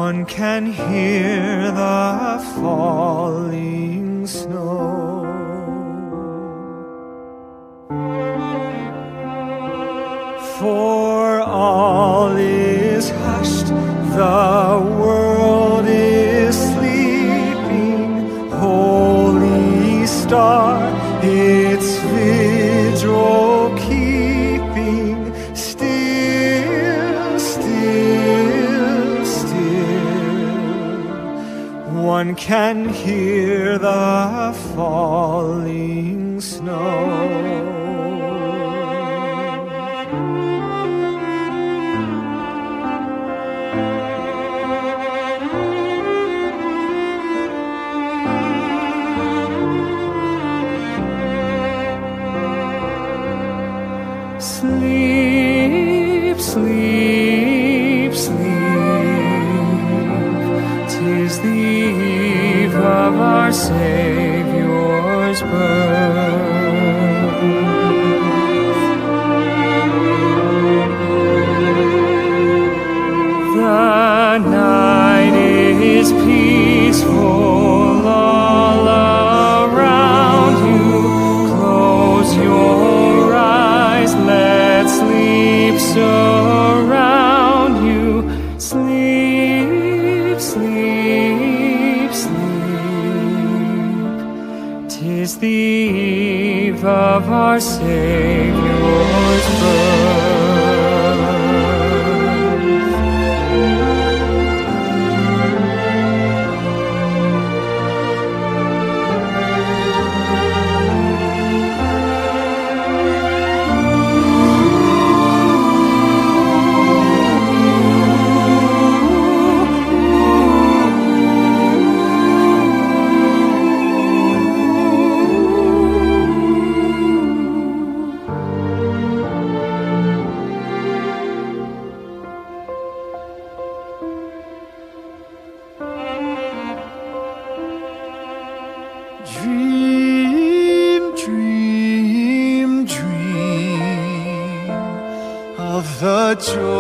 One can hear the falling snow. For all is hushed, the world is sleeping. Holy star, its vigil keeping. Still, still, still, one can hear the falling snow. Sleep, sleep, sleep, 'tis the eve of our Savior's birth. The night is peaceful all around you. Close your eyes, let sleep surround you. Sleep, sleep, sleep, 'tis the eve of our Savior's birth. Dream, dream, dream of the joy